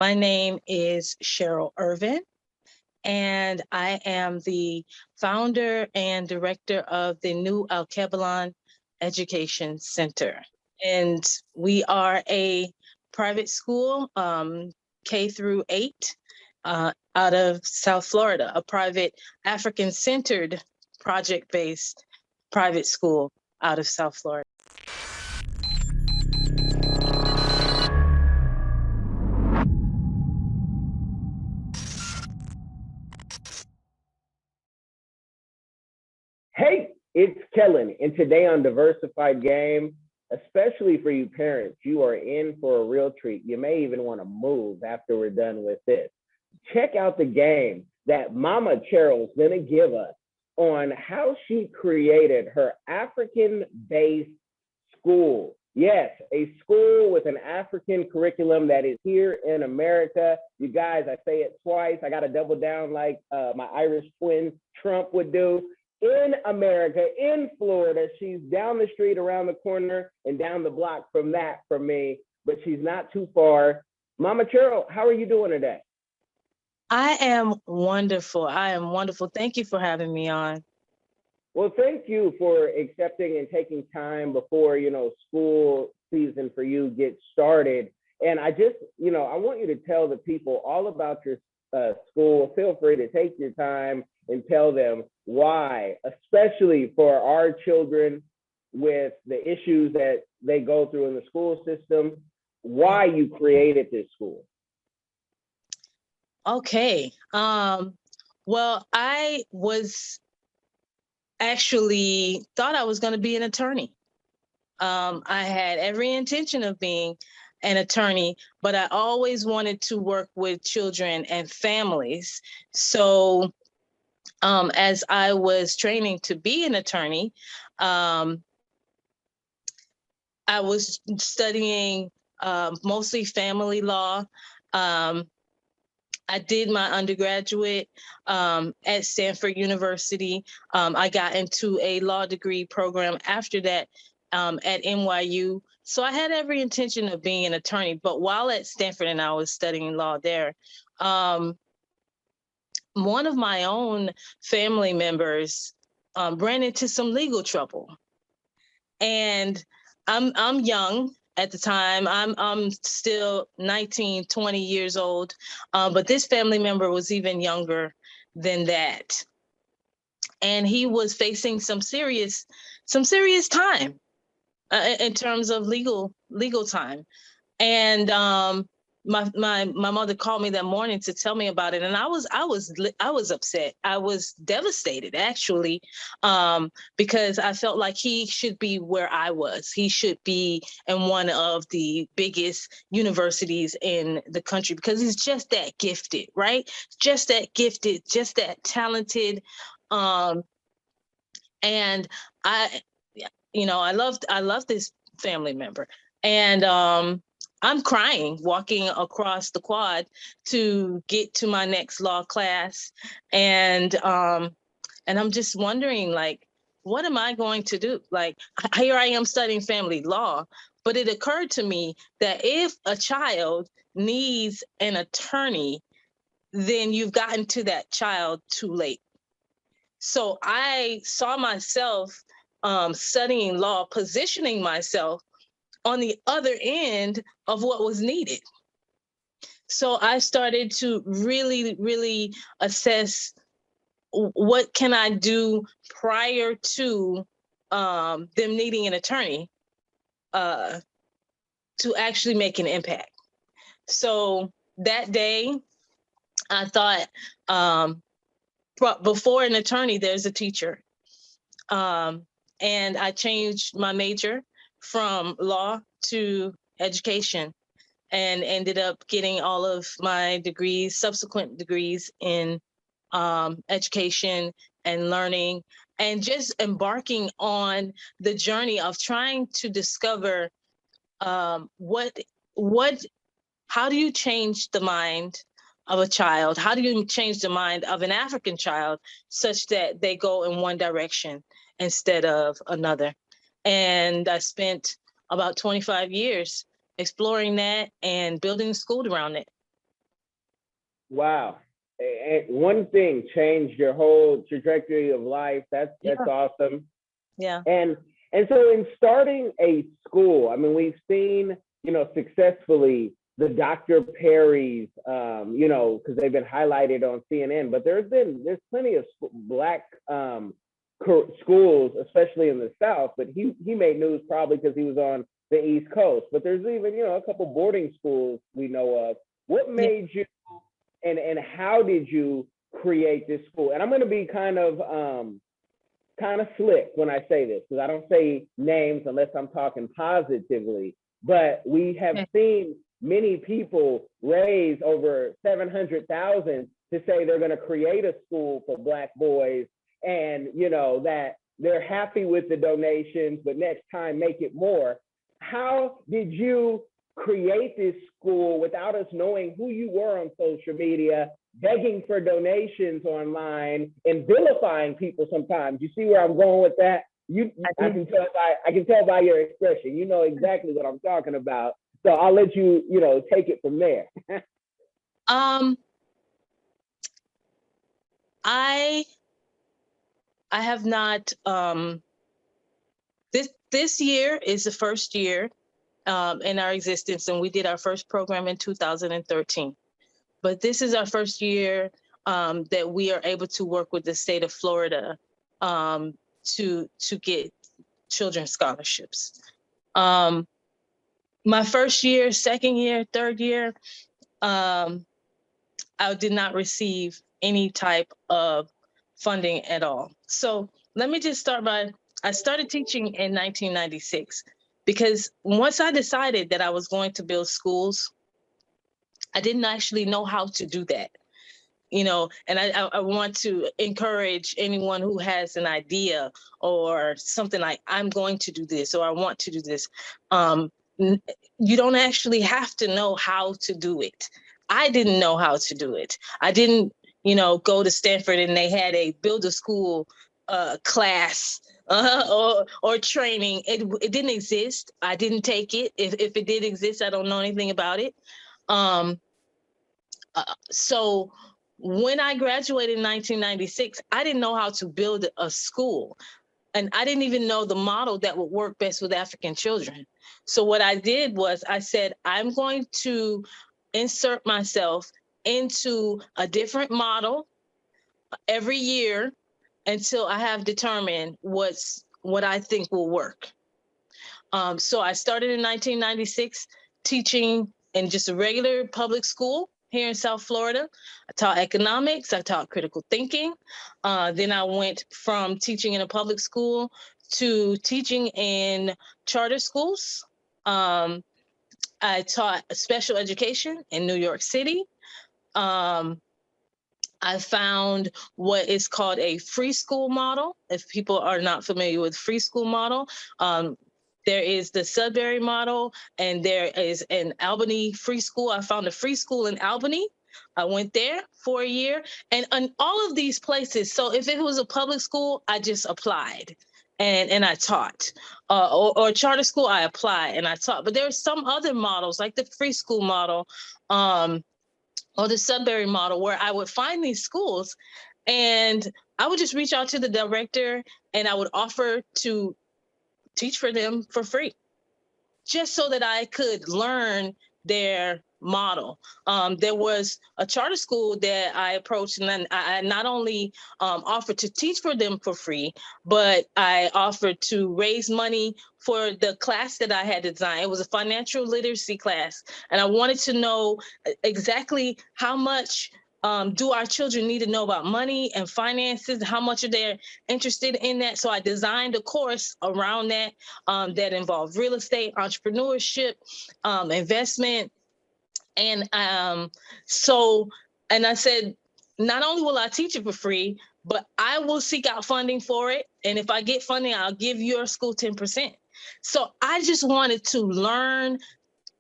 My name is Cheryl Irvin, and I am the founder and director of the new Alkebalon Education Center. And we are a private school, K through 8, out of South Florida, a private African-centered project-based private school out of South Florida. Hey, it's Kellen, and today on Diversified Game, especially for you parents, you are in for a real treat. You may even want to move after we're done with this. Check out the game that Mama Cheryl is going to give us on how she created her African-based school. Yes, a school with an African curriculum that is here in America. You guys, I say it twice. I got to double down like my Irish twin Trump would do. In America, in Florida. She's down the street, around the corner, and down the block from me, but she's not too far. Mama Cheryl, how are you doing today? I am wonderful. I am wonderful. Thank you for having me on. Well, thank you for accepting and taking time before, school season for you gets started. And I just, I want you to tell the people all about your school. Feel free to take your time and tell them why, especially for our children with the issues that they go through in the school system, why you created this school. Okay. Well, I was actually thought I was going to be an attorney. I had every intention of being an attorney, but I always wanted to work with children and families. So as I was training to be an attorney, I was studying mostly family law. I did my undergraduate at Stanford University. I got into a law degree program after that at NYU. So I had every intention of being an attorney. But while at Stanford and I was studying law there, one of my own family members ran into some legal trouble. And I'm young at the time. I'm still 19, 20 years old, but this family member was even younger than that. And he was facing some serious time in terms of legal time. And my mother called me that morning to tell me about it, and I was upset. I was devastated, actually, because I felt like he should be where I was. He should be in one of the biggest universities in the country because he's just that gifted, right? Just that gifted, just that talented, and I love this family member, and I'm crying walking across the quad to get to my next law class. And I'm just wondering, like, what am I going to do? Like, here I am studying family law, but it occurred to me that if a child needs an attorney, then you've gotten to that child too late. So I saw myself studying law, positioning myself on the other end of what was needed. So I started to really, really assess what can I do prior to them needing an attorney to actually make an impact. So that day, I thought, before an attorney, there's a teacher. And I changed my major from law to education and ended up getting all of my degrees, subsequent degrees in education and learning, and just embarking on the journey of trying to discover how do you change the mind of a child? How do you change the mind of an African child such that they go in one direction instead of another? And I spent about 25 years exploring that and building a school around it. Wow. And one thing changed your whole trajectory of life. That's Yeah. awesome. Yeah. And so in starting a school, I mean, we've seen, successfully the Dr. Perry's, because they've been highlighted on CNN, but there's plenty of Black schools, especially in the South, but he made news probably because he was on the East Coast. But there's even, a couple boarding schools we know of. What made you, and how did you create this school? And I'm going to be kind of slick when I say this, because I don't say names unless I'm talking positively. But we have seen many people raise over $700,000 to say they're going to create a school for Black boys, and that they're happy with the donations, but next time make it more. How did you create this school without us knowing who you were on social media, begging for donations online and vilifying people sometimes? You see where I'm going with that? I can tell by your expression. You know exactly what I'm talking about. So I'll let you, take it from there. I have not, this year is the first year in our existence, and we did our first program in 2013. But this is our first year that we are able to work with the state of Florida to get children's scholarships. My first year, second year, third year, I did not receive any type of funding at all. So let me just start I started teaching in 1996 because once I decided that I was going to build schools, I didn't actually know how to do that. And I want to encourage anyone who has an idea or something like, I'm going to do this, or I want to do this. You don't actually have to know how to do it. I didn't know how to do it. I didn't, go to Stanford and they had a build a school class or training. It didn't exist. I didn't take it. If it did exist, I don't know anything about it. So when I graduated in 1996, I didn't know how to build a school. And I didn't even know the model that would work best with African children. So what I did was I said, I'm going to insert myself into a different model every year until I have determined what I think will work. So I started in 1996 teaching in just a regular public school here in South Florida. I taught economics, I taught critical thinking. Then I went from teaching in a public school to teaching in charter schools. I taught special education in New York City. I found what is called a free school model. If people are not familiar with free school model, there is the Sudbury model, and there is an Albany free school. I found a free school in Albany. I went there for a year, and all of these places. So if it was a public school, I just applied and I taught, or charter school, I applied and I taught. But there are some other models like the free school model, or the Sudbury model, where I would find these schools and I would just reach out to the director and I would offer to teach for them for free, just so that I could learn their model. There was a charter school that I approached, and then I not only offered to teach for them for free, but I offered to raise money for the class that I had designed. It was a financial literacy class, and I wanted to know exactly how much do our children need to know about money and finances? How much are they interested in that? So I designed a course around that that involved real estate, entrepreneurship, investment. And and I said, not only will I teach it for free, but I will seek out funding for it. And if I get funding, I'll give your school 10%. So I just wanted to learn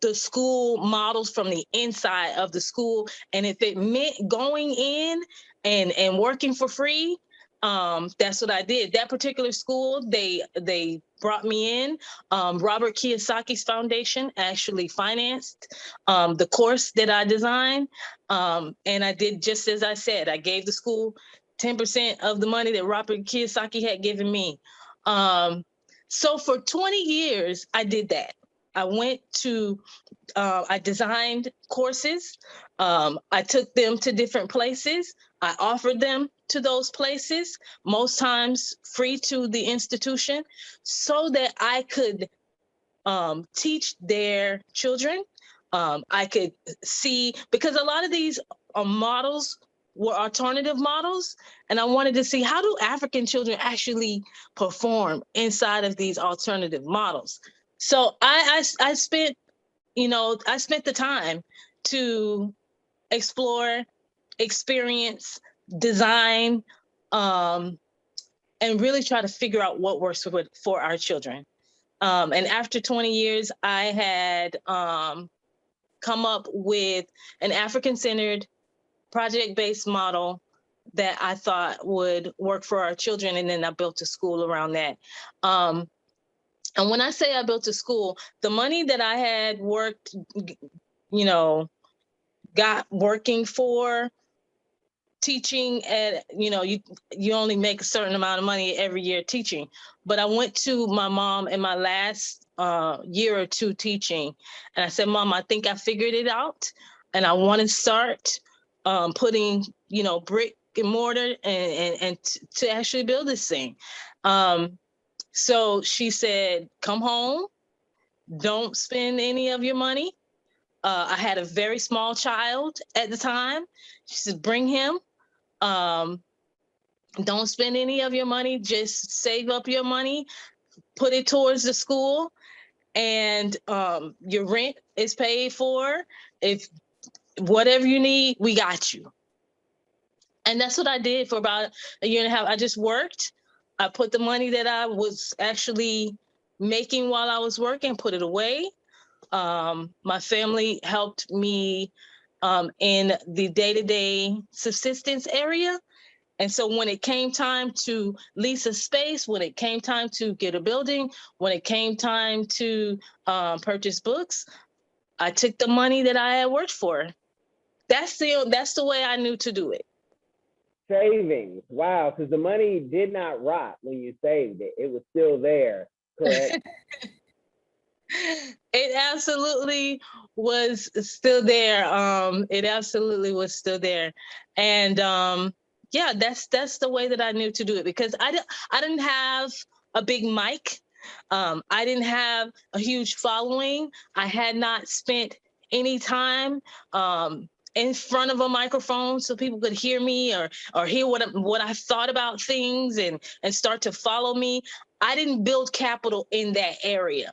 the school models from the inside of the school. And if it meant going in and working for free, that's what I did. That particular school, they brought me in. Robert Kiyosaki's foundation actually financed the course that I designed. And I did just as I said. I gave the school 10% of the money that Robert Kiyosaki had given me. So for 20 years, I did that. I went to I designed courses. I took them to different places. I offered them to those places, most times free to the institution, so that I could teach their children. I could see, because a lot of these models were alternative models, and I wanted to see, how do African children actually perform inside of these alternative models? So I spent, I spent the time to explore, experience, design, and really try to figure out what works for our children. And after 20 years, I had come up with an African-centered, project-based model that I thought would work for our children. And then I built a school around that. And when I say I built a school, the money that I had worked, got working for teaching at, you only make a certain amount of money every year teaching. But I went to my mom in my last year or two teaching, and I said, Mom, I think I figured it out, and I want to start putting, brick and mortar and to actually build this thing. So she said, come home, don't spend any of your money. I had a very small child at the time. She said, bring him. Don't spend any of your money. Just save up your money, put it towards the school, and your rent is paid for. If whatever you need, we got you. And that's what I did for about a year and a half. I just worked. I put the money that I was actually making while I was working, put it away. My family helped me in the day-to-day subsistence area. And so when it came time to lease a space, when it came time to get a building, when it came time to purchase books, I took the money that I had worked for. That's the way I knew to do it. Savings. Wow, because the money did not rot when you saved it. It was still there, correct? It absolutely was still there. It absolutely was still there. And yeah, that's the way that I knew to do it, because I didn't have a big mic. I didn't have a huge following. I had not spent any time in front of a microphone so people could hear me or hear what I thought about things and start to follow me. I didn't build capital in that area.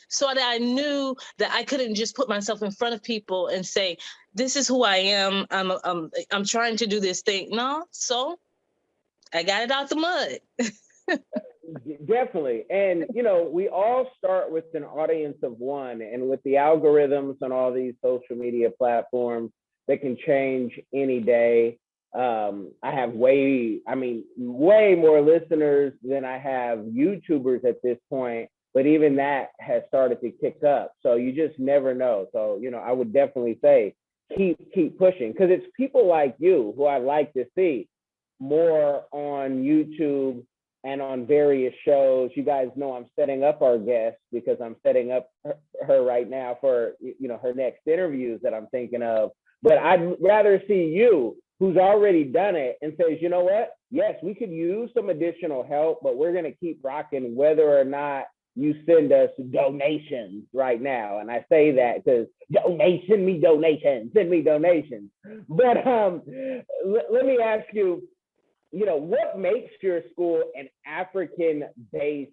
So that I knew that I couldn't just put myself in front of people and say, this is who I am. I'm trying to do this thing. No, so I got it out the mud. Definitely. And, we all start with an audience of one, and with the algorithms on all these social media platforms that can change any day. I have way more listeners than I have YouTubers at this point, but even that has started to kick up. So you just never know. So, I would definitely say keep pushing, because it's people like you who I like to see more on YouTube and on various shows. You guys know I'm setting up our guest because I'm setting up her right now for, her next interviews that I'm thinking of. But I'd rather see you, who's already done it, and says, you know what? Yes, we could use some additional help, but we're going to keep rocking whether or not you send us donations right now. And I say that because send me donations. But let me ask you, what makes your school an African-based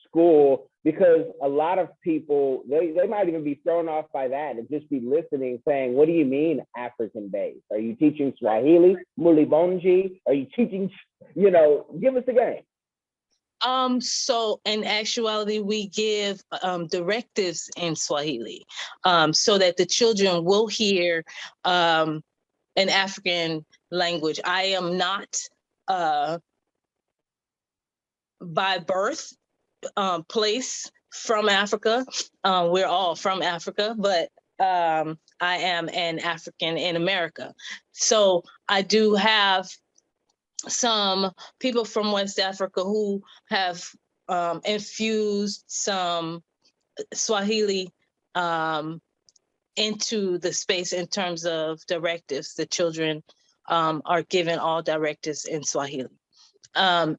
school? Because a lot of people, they might even be thrown off by that and just be listening saying, what do you mean African-based? Are you teaching Swahili, Mulibonji? Are you teaching, give us a game. So in actuality, we give directives in Swahili so that the children will hear an African language. I am not by birth, place from Africa. We're all from Africa, but I am an African in America. So I do have some people from West Africa who have infused some Swahili into the space in terms of directives. The children are given all directives in Swahili. And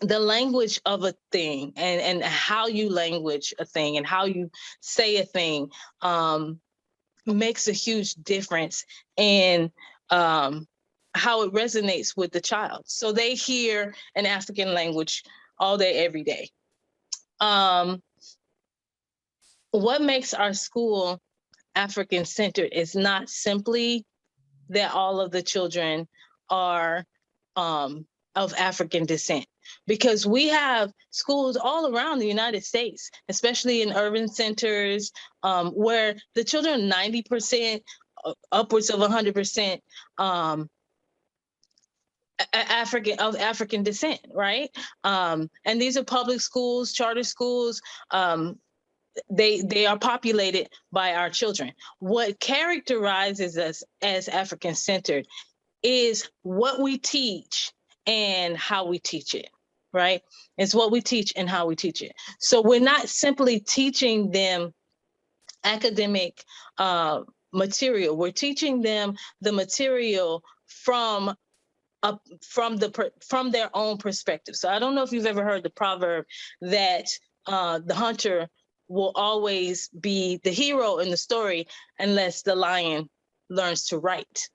the language of a thing and how you language a thing and how you say a thing makes a huge difference in how it resonates with the child. So they hear an African language all day, every day. What makes our school African-centered is not simply that all of the children are of African descent, because we have schools all around the United States, especially in urban centers, where the children 90%, upwards of 100%, African descent, right? And these are public schools, charter schools. They are populated by our children. What characterizes us as African-centered is what we teach and how we teach it, right? It's what we teach and how we teach it. So we're not simply teaching them academic material. We're teaching them the material from their own perspective. So I don't know if you've ever heard the proverb that the hunter will always be the hero in the story unless the lion learns to write,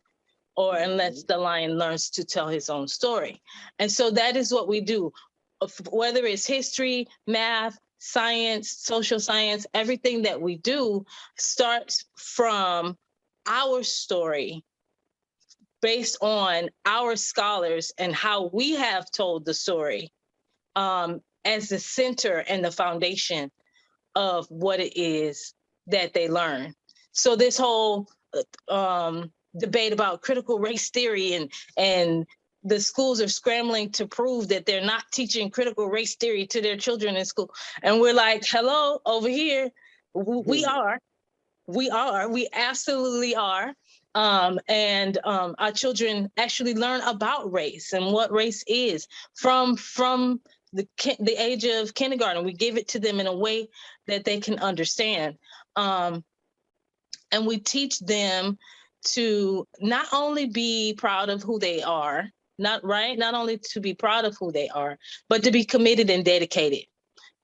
or unless the lion learns to tell his own story. And so that is what we do. Whether it's history, math, science, social science, everything that we do starts from our story, based on our scholars and how we have told the story, as the center and the foundation of what it is that they learn. So this whole debate about critical race theory and the schools are scrambling to prove that they're not teaching critical race theory to their children in school. And we're like, hello, over here, we absolutely are. And our children actually learn about race and what race is from the age of kindergarten. We give it to them in a way that they can understand. And we teach them to not only be proud of who they are, not only to be proud of who they are, but to be committed and dedicated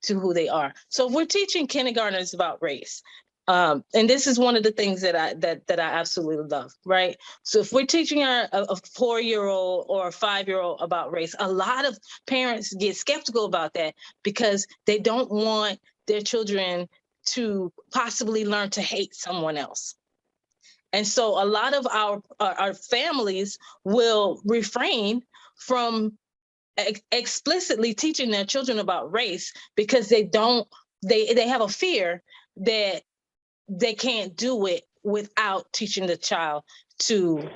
to who they are. So if we're teaching kindergartners about race, and this is one of the things that I absolutely love, right? So if we're teaching a 4-year-old or a 5-year-old about race, a lot of parents get skeptical about that because they don't want their children to possibly learn to hate someone else. And so a lot of our families will refrain from explicitly teaching their children about race because they have a fear that they can't do it without teaching the child to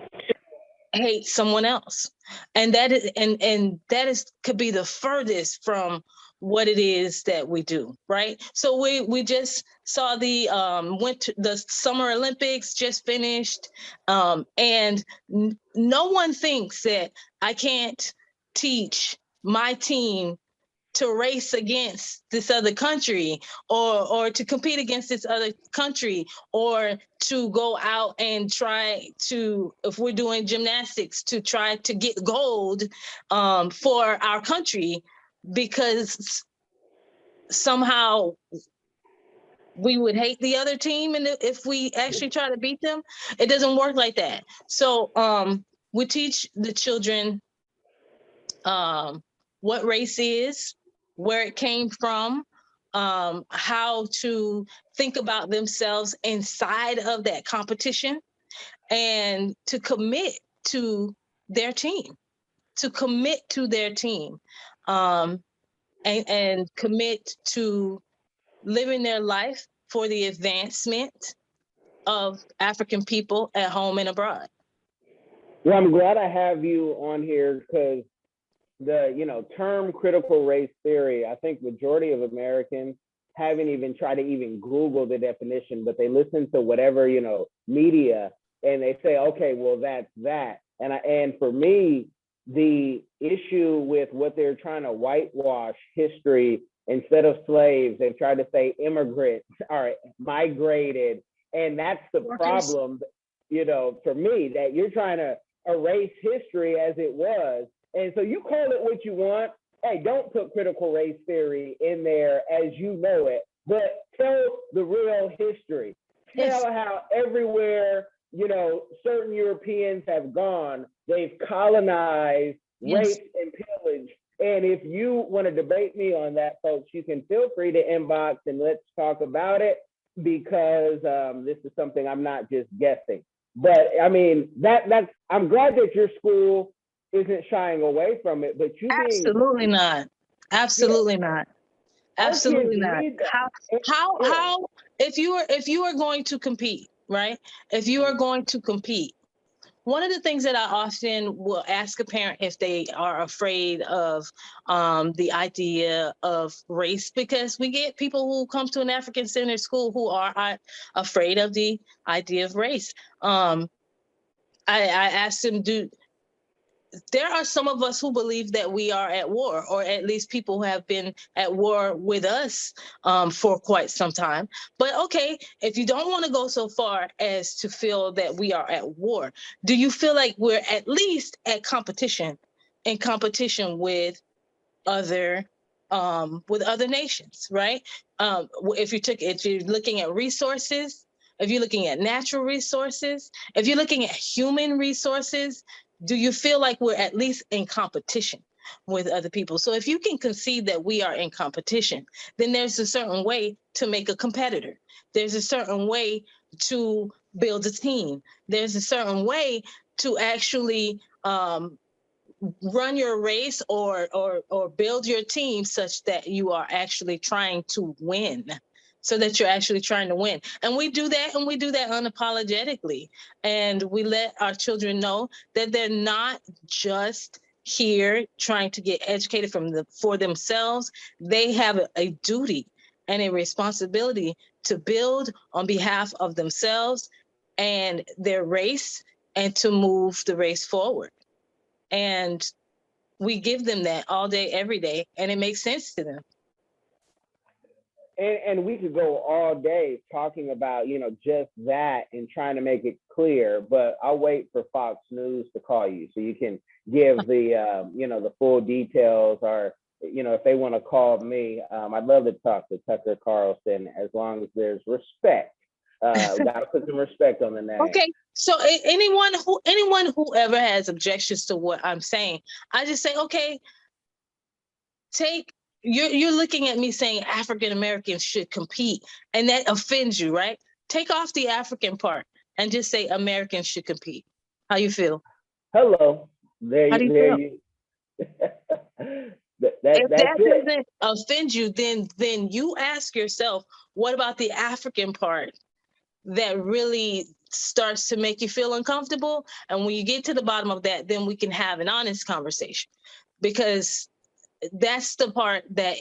hate someone else. And that is could be the furthest from what it is that we do, right? So we just saw the Summer Olympics just finished, and no one thinks that I can't teach my team to race against this other country, or to compete against this other country, or to go out and try to, if we're doing gymnastics, to try to get gold for our country, because somehow we would hate the other team, and if we actually try to beat them. It doesn't work like that. So we teach the children what race is, where it came from, how to think about themselves inside of that competition, and to commit to their team, and commit to living their life for the advancement of African people at home and abroad. Well, I'm glad I have you on here because the term critical race theory, I think majority of Americans haven't even tried to even Google the definition, but they listen to whatever, media, and they say, okay, well, that's that. And for me, the issue with what they're trying to whitewash history, instead of slaves, they've tried to say immigrants are migrated. And that's the problem, for me, that you're trying to erase history as it was. And so you call it what you want. Hey, don't put critical race theory in there as you know it, but tell the real history. Tell how everywhere, certain Europeans have gone, they've colonized, raped, and pillaged. And if you want to debate me on that, folks, you can feel free to inbox and let's talk about it, because this is something I'm not just guessing. But I mean, that's I'm glad that your school isn't shying away from it, but you absolutely not. Absolutely not. Absolutely not. How if you are going to compete, right? If you are going to compete, one of the things that I often will ask a parent if they are afraid of the idea of race, because we get people who come to an African-centered school who are afraid of the idea of race. I asked them, there are some of us who believe that we are at war, or at least people who have been at war with us for quite some time. But okay, if you don't want to go so far as to feel that we are at war, do you feel like we're at least at competition, in competition with other nations, right? If you're looking at resources, if you're looking at natural resources, if you're looking at human resources, do you feel like we're at least in competition with other people? So if you can concede that we are in competition, then there's a certain way to make a competitor. There's a certain way to build a team. There's a certain way to actually run your race or build your team such that you are actually trying to win, so that you're actually trying to win. And we do that, unapologetically. And we let our children know that they're not just here trying to get educated for themselves. They have a duty and a responsibility to build on behalf of themselves and their race, and to move the race forward. And we give them that all day, every day, and it makes sense to them. And we could go all day talking about, just that and trying to make it clear, but I'll wait for Fox News to call you so you can give the, the full details, or, if they want to call me, I'd love to talk to Tucker Carlson, as long as there's respect. We got to put some respect on the name. Okay. So anyone who ever has objections to what I'm saying, I just say, okay, you're looking at me saying African Americans should compete, and that offends you, right? Take off the African part and just say Americans should compete. How you feel? Hello. If that doesn't offend you, then you ask yourself, what about the African part that really starts to make you feel uncomfortable? And when you get to the bottom of that, then we can have an honest conversation, because that's the part that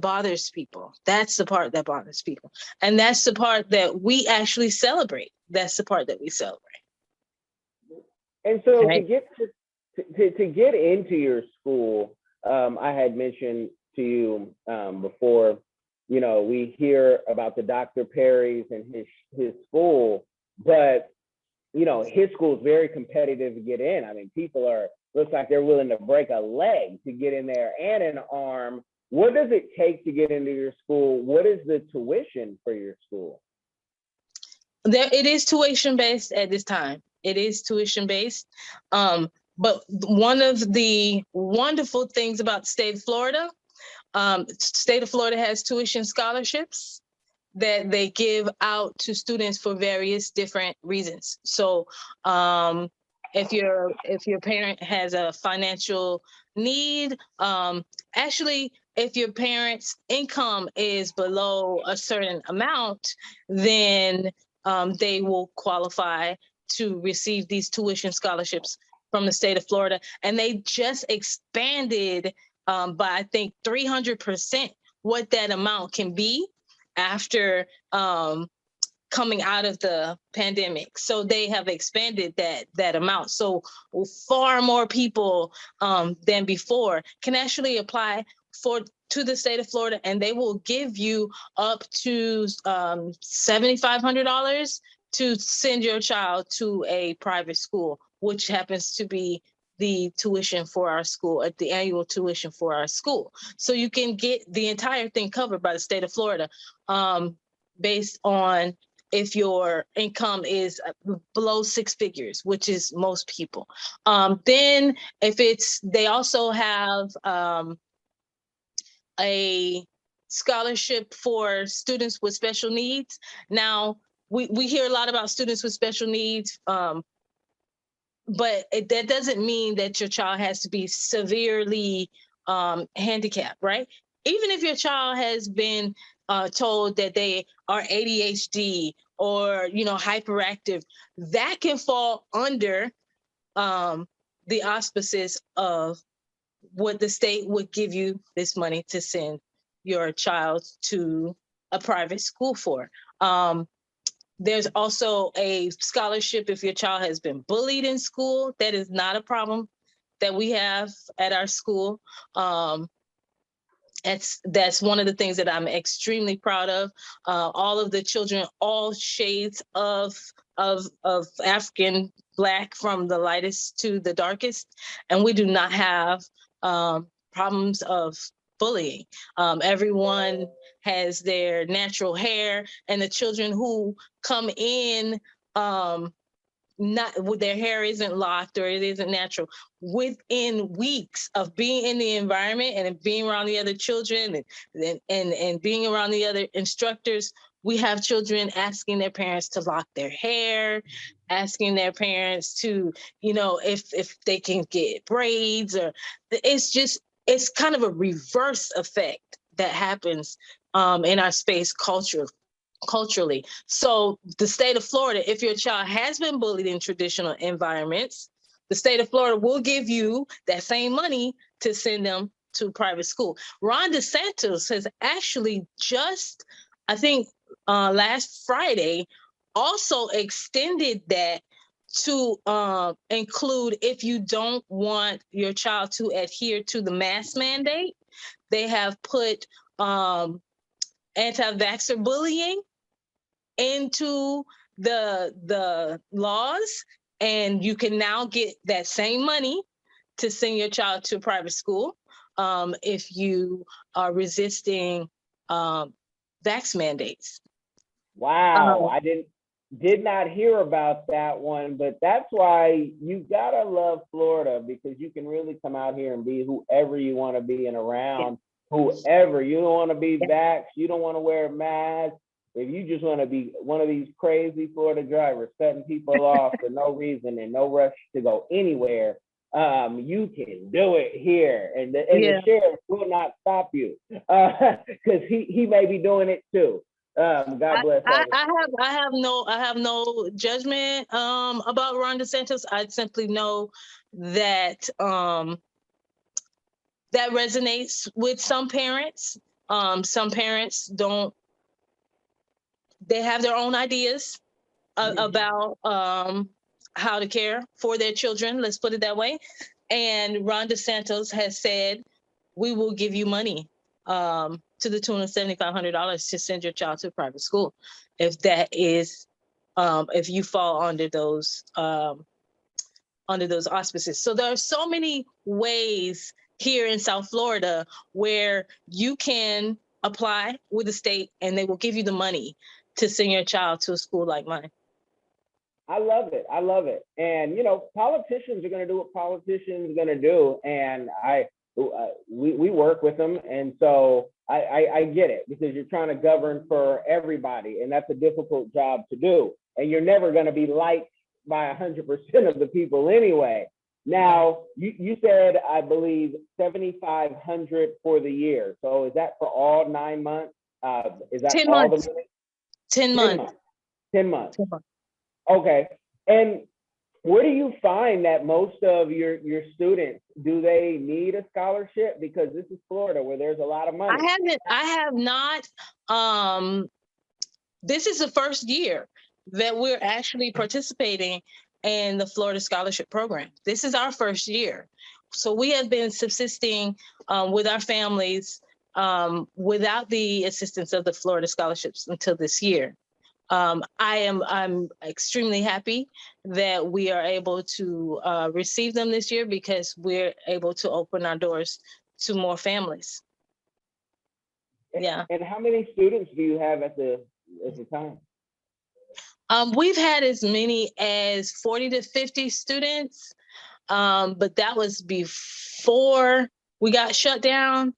bothers people. That's the part that bothers people. And that's the part that we actually celebrate. That's the part that we celebrate. And so to get into your school, I had mentioned to you before, we hear about the Dr. Perry's and his school, but his school is very competitive to get in. I mean, people looks like they're willing to break a leg to get in there, and an arm. What does it take to get into your school? What is the tuition for your school? It is tuition based at this time. It is tuition based. But one of the wonderful things about the state of Florida, state of Florida has tuition scholarships that they give out to students for various different reasons. So if your parent has a financial need, actually, if your parent's income is below a certain amount, then they will qualify to receive these tuition scholarships from the state of Florida. And they just expanded by, I think, 300% what that amount can be after coming out of the pandemic. So they have expanded that amount. So far more people than before can actually apply to the state of Florida, and they will give you up to $7,500 to send your child to a private school, which happens to be the tuition for our school, the annual tuition for our school. So you can get the entire thing covered by the state of Florida, based on if your income is below 6 figures, which is most people. Then they also have a scholarship for students with special needs. Now, we hear a lot about students with special needs, but that doesn't mean that your child has to be severely handicapped, right? Even if your child has been told that they are ADHD or, hyperactive, that can fall under the auspices of what the state would give you this money to send your child to a private school for. There's also a scholarship if your child has been bullied in school. That is not a problem that we have at our school. That's one of the things that I'm extremely proud of. All of the children, all shades of African Black, from the lightest to the darkest, and we do not have problems of bullying. Everyone has their natural hair, and the children who come in not their hair isn't locked or it isn't natural, within weeks of being in the environment and being around the other children and being around the other instructors, we have children asking their parents to lock their hair, asking their parents to, if they can get braids, or it's kind of a reverse effect that happens in our space culturally. So the state of Florida, if your child has been bullied in traditional environments, the state of Florida will give you that same money to send them to private school. Ron DeSantis has actually just, I think last Friday, also extended that to include if you don't want your child to adhere to the mask mandate. They have put anti-vaxxer bullying into the laws, and you can now get that same money to send your child to a private school if you are resisting vax mandates. Wow, I did not hear about that one, but that's why you gotta love Florida, because you can really come out here and be whoever you want to be and around whoever. You don't want to be vaxxed, you don't want to wear a mask. If you just want to be one of these crazy Florida drivers cutting people off for no reason and no rush to go anywhere, you can do it here, and the sheriff will not stop you, because he may be doing it too. God bless. I have no judgment about Ron DeSantis. I simply know that that resonates with some parents. Some parents don't. They have their own ideas about how to care for their children. Let's put it that way. And Ron DeSantis has said, we will give you money to the tune of $7,500 to send your child to a private school, if that is, if you fall under those auspices. So there are so many ways here in South Florida where you can apply with the state, and they will give you the money to send your child to a school like mine. I love it. And politicians are going to do what politicians are going to do, and we work with them, and so I get it, because you're trying to govern for everybody, and that's a difficult job to do, and you're never going to be liked by 100% of the people anyway. Now, you said, I believe, $7,500 for the year. So is that for all 9 months? Is that 10 all months. the money? 10 months. 10 months. Okay. And where do you find that most of your students, do they need a scholarship? Because this is Florida where there's a lot of money. I have not. This is the first year that we're actually participating in the Florida Scholarship Program. This is our first year. So we have been subsisting with our families without the assistance of the Florida scholarships until this year. I'm extremely happy that we are able to receive them this year because we're able to open our doors to more families. Yeah. And how many students do you have at the time? We've had as many as 40 to 50 students, but that was before we got shut down.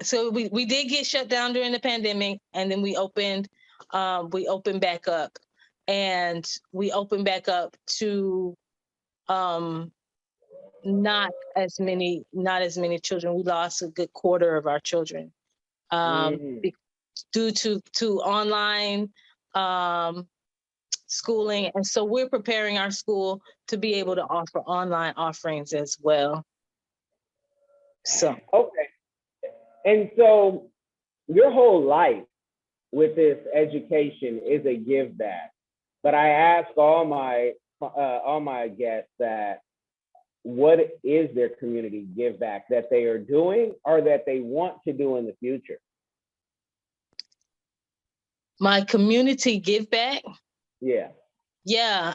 So we did get shut down during the pandemic, and then we opened back up, and we opened back up to not as many children. We lost a good quarter of our children due to online schooling. And so we're preparing our school to be able to offer online offerings as well. So okay. And so your whole life with this education is a give back. But I ask all my guests that what is their community give back that they are doing or that they want to do in the future? My community give back. Yeah. Yeah,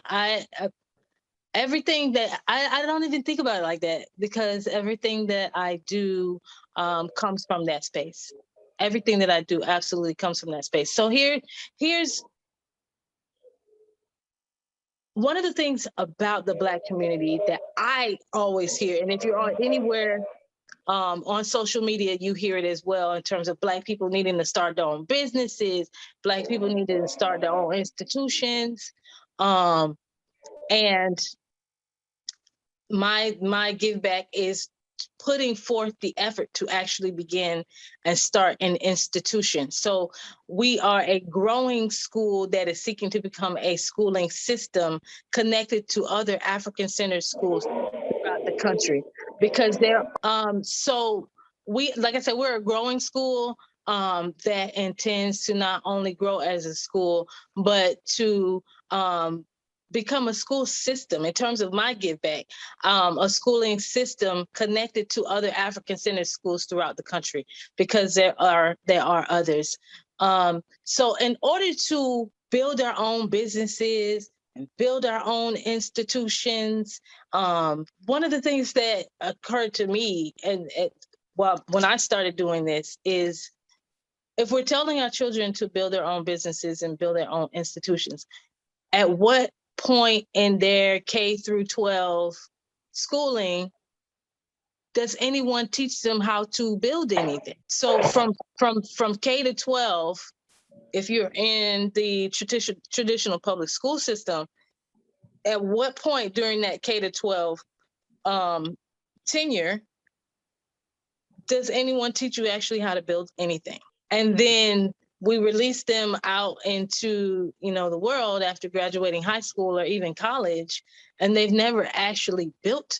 everything that I don't even think about it like that, because everything that I do comes from that space. Everything that I do absolutely comes from that space. So here's one of the things about the Black community that I always hear, and if you're on anywhere on social media, you hear it as well, in terms of Black people needing to start their own businesses, Black people needing to start their own institutions. And my give back is putting forth the effort to actually begin and start an institution. So we are a growing school that is seeking to become a schooling system connected to other African-centered schools throughout the country, because so we, like I said, we're a growing school that intends to not only grow as a school, but to become a school system. In terms of my give back, a schooling system connected to other African-centered schools throughout the country, because there are others. So in order to build our own businesses and build our own institutions, one of the things that occurred to me, when I started doing this, is if we're telling our children to build their own businesses and build their own institutions, at what point in their K through 12 schooling does anyone teach them how to build anything? So from K to 12, if you're in the traditional public school system, at what point during that K to 12 tenure does anyone teach you actually how to build anything? And then we release them out into, the world after graduating high school or even college, and they've never actually built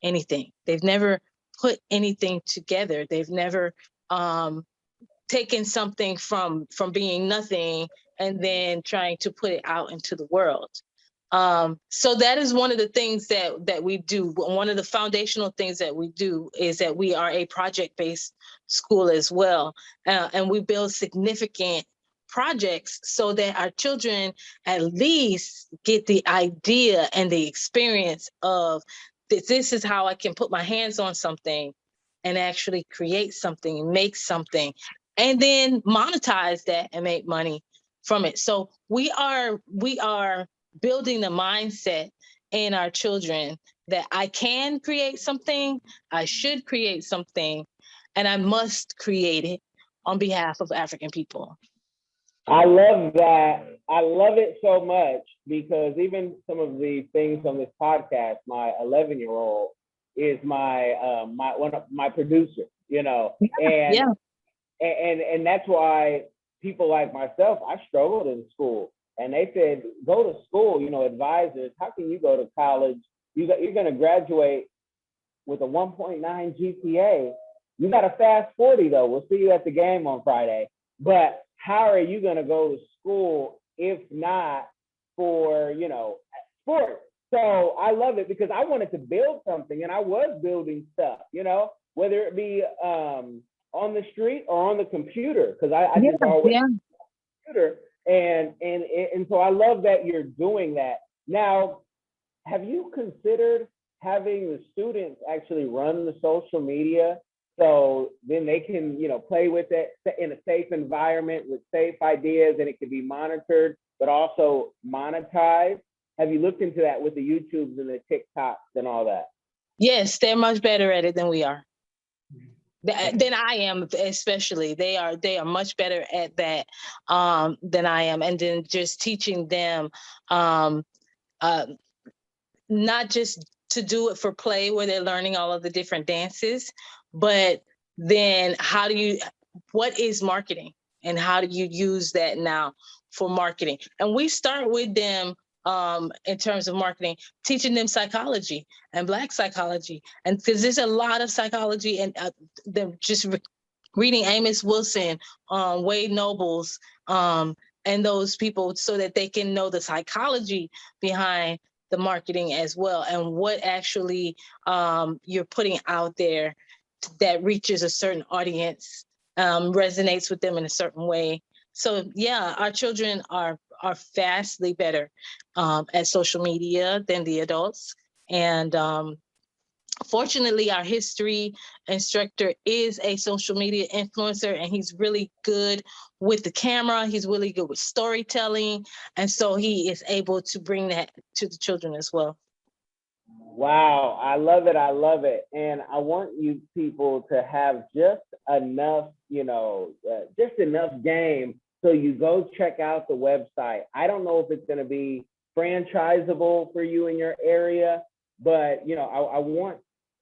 anything. They've never put anything together. They've never taken something from being nothing and then trying to put it out into the world. So that is one of the things that we do. One of the foundational things that we do is that we are a project-based school as well. And we build significant projects so that our children at least get the idea and the experience of this is how I can put my hands on something and actually create something, make something, and then monetize that and make money from it. So we are building the mindset in our children that I can create something, I should create something, and I must create it on behalf of African people. I love that. I love it so much, because even some of the things on this podcast, my 11-year-old is my producer, and that's why people like myself, I struggled in school. and they said, go to school, you know, advisors, how can you go to college? You're going to graduate with a 1.9 GPA. You got a fast 40 though. We'll see you at the game on Friday. But how are you going to go to school if not for, you know, sports? So I love it because I wanted to build something, and I was building stuff, you know, whether it be on the street or on the computer, because I just always computer. And so I love that you're doing that. Now, have you considered having the students actually run the social media so then they can, you know, play with it in a safe environment with safe ideas, and it can be monitored but also monetized? Have you looked into that with the YouTubes and the TikToks and all that? Yes, they're much better at it than we are. Than I am, especially. They are much better at that than I am. And then just teaching them not just to do it for play where they're learning all of the different dances, but then what is marketing and how do you use that now for marketing? And we start with them in terms of marketing, teaching them psychology and Black psychology. And because there's a lot of psychology, and they're just reading Amos Wilson, Wade Nobles, and those people, so that they can know the psychology behind the marketing as well, and what actually you're putting out there that reaches a certain audience, resonates with them in a certain way. So yeah, our children are vastly better at social media than the adults. And fortunately, our history instructor is a social media influencer, and he's really good with the camera. He's really good with storytelling. And so he is able to bring that to the children as well. Wow, I love it. I love it. And I want you people to have just enough, you know, just enough game. So you go check out the website. I don't know if it's going to be franchisable for you in your area, but, you know, I want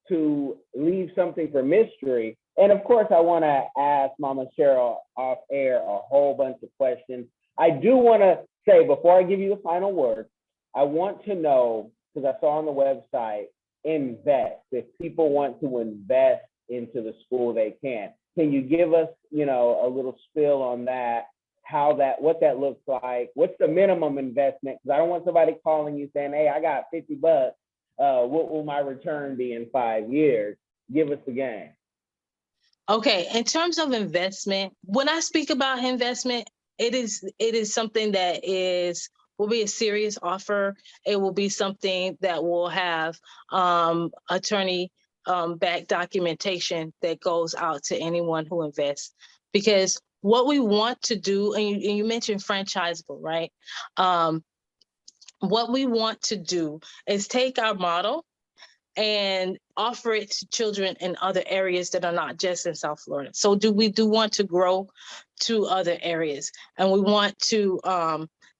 to leave something for mystery. And of course, I want to ask Mama Cheryl off air a whole bunch of questions. I do want to say, before I give you the final word, I want to know, because I saw on the website, invest. If people want to invest into the school, they can. Can you give us, you know, a little spill on that, what that looks like? What's the minimum investment? Because I don't want somebody calling you saying, hey, I got $50. What will my return be in 5 years? Give us the game. Okay, in terms of investment, when I speak about investment, it is something that will be a serious offer. It will be something that will have attorney back documentation that goes out to anyone who invests. Because what we want to do, and you mentioned franchisable, right? What we want to do is take our model and offer it to children in other areas that are not just in South Florida. So we do want to grow to other areas, and we want to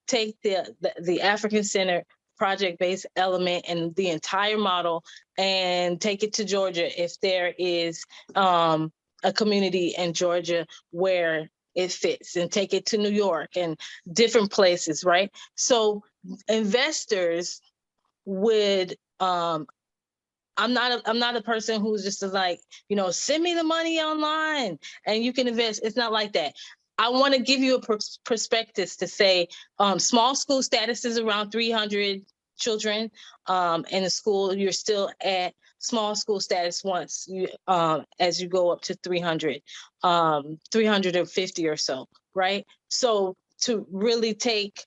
take the African-centered project-based element and the entire model and take it to Georgia if there is a community in Georgia where it fits, and take it to New York and different places, right? So investors would I'm not a person who's just like, you know, send me the money online and you can invest. It's not like that. I want to give you a prospectus to say small school status is around 300 children in the school. You're still at small school status once you as you go up to 300, 350 or so, right? So to really take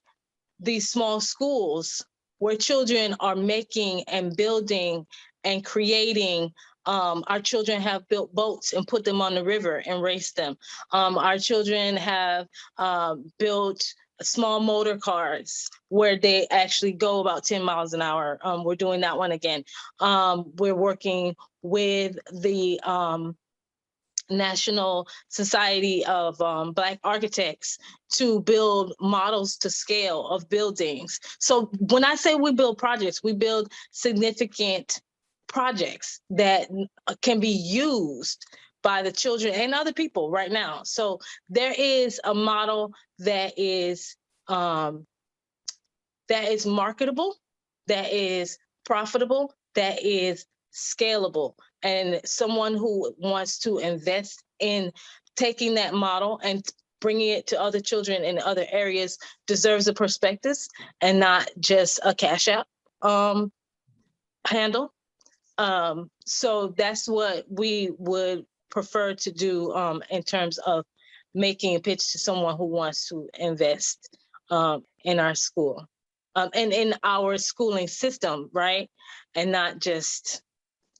these small schools where children are making and building and creating. Our children have built boats and put them on the river and raced them. Our children have built small motor cars where they actually go about 10 miles an hour. We're doing that one again. We're working with the National Society of Black Architects to build models to scale of buildings. So when I say we build projects, we build significant projects that can be used by the children and other people right now. So there is a model that is that is marketable, that is profitable, that is scalable. And someone who wants to invest in taking that model and bringing it to other children in other areas deserves a prospectus and not just a cash out handle. So that's what we would prefer to do in terms of making a pitch to someone who wants to invest in our school and in our schooling system, right? And not just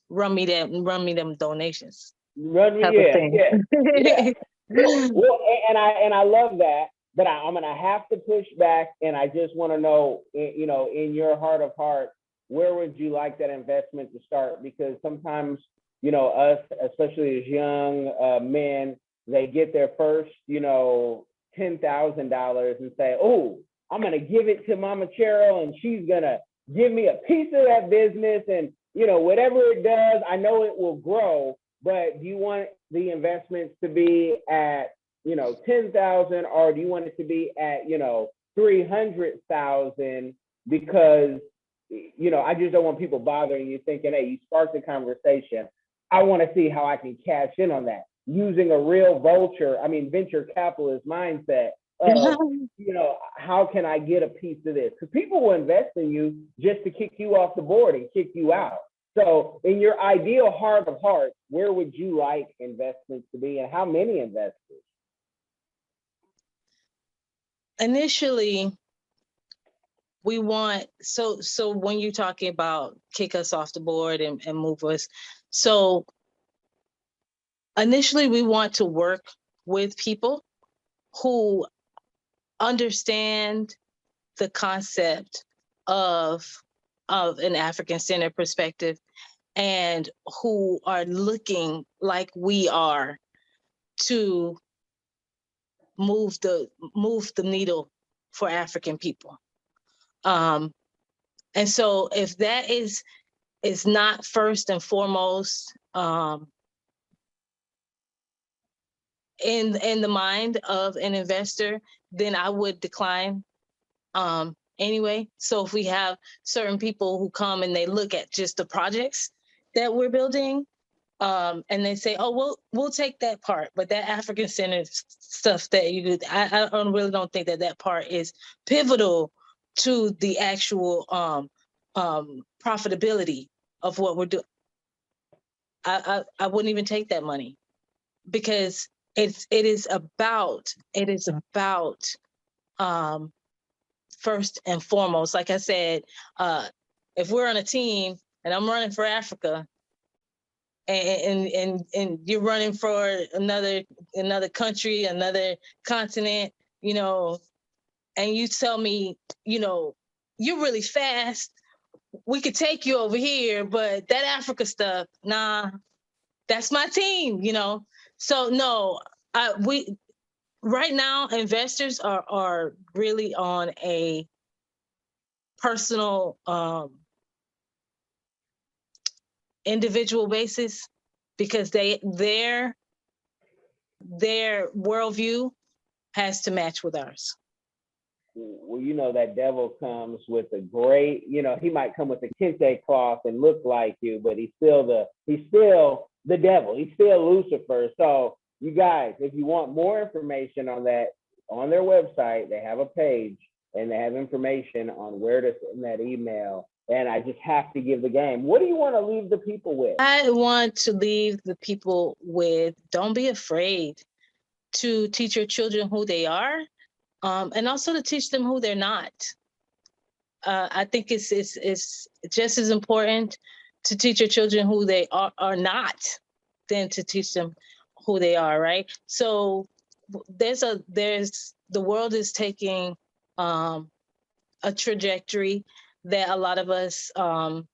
run me them donations. Run me, Type of yeah, thing. yeah. Well, and I love that, but I'm gonna have to push back, and I just want to know, you know, in your heart of hearts, where would you like that investment to start? Because sometimes, you know, us, especially as young men, they get their first, you know, $10,000 and say, "Oh, I'm gonna give it to Mama Cheryl, and she's gonna give me a piece of that business, and you know, whatever it does, I know it will grow." But do you want the investments to be at, you know, 10,000, or do you want it to be at, you know, 300,000? Because, you know, I just don't want people bothering you thinking, hey, you sparked the conversation. I want to see how I can cash in on that using a real venture capitalist mindset of, you know, how can I get a piece of this? Because people will invest in you just to kick you off the board and kick you out. So in your ideal heart of hearts, where would you like investments to be, and how many investors? Initially, we want, so when you're talking about kick us off the board and move us, so initially we want to work with people who understand the concept of an African-centered perspective and who are looking like we are to move the needle for African people. And so if that is not first and foremost in the mind of an investor, then I would decline anyway. So if we have certain people who come and they look at just the projects that we're building, and they say, oh, we'll take that part, but that African-centered stuff that you do, I really don't think that part is pivotal to the actual profitability of what we're doing. I wouldn't even take that money, because it is about first and foremost, like I said, if we're on a team and I'm running for Africa, and you're running for another country, another continent, you know, and you tell me, you know, you're really fast, we could take you over here, but that Africa stuff, nah, that's my team, you know. So no, we right now investors are really on a personal individual basis, because their worldview has to match with ours. Well, you know, that devil comes with a great, you know, he might come with a kente cloth and look like you, but he's still the devil. He's still Lucifer. So you guys, if you want more information on that, on their website, they have a page and they have information on where to send that email. And I just have to give the game. What do you want to leave the people with? I want to leave the people with, don't be afraid to teach your children who they are, and also to teach them who they're not. I think it's just as important to teach your children who they are not than to teach them who they are, right? So the world is taking a trajectory that a lot of us don't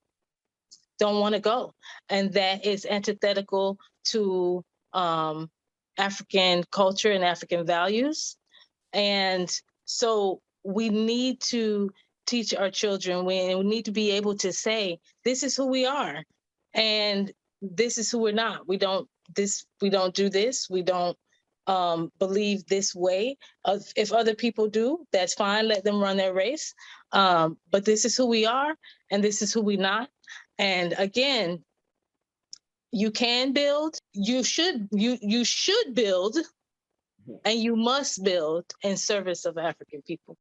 want to go, and that is antithetical to African culture and African values. And so we need to teach our children, we need to be able to say, this is who we are, and this is who we're not. We don't do this, we don't believe this way. If other people do, that's fine. Let them run their race. But this is who we are, and this is who we not. And again, you can build. You should build, and you must build in service of African people.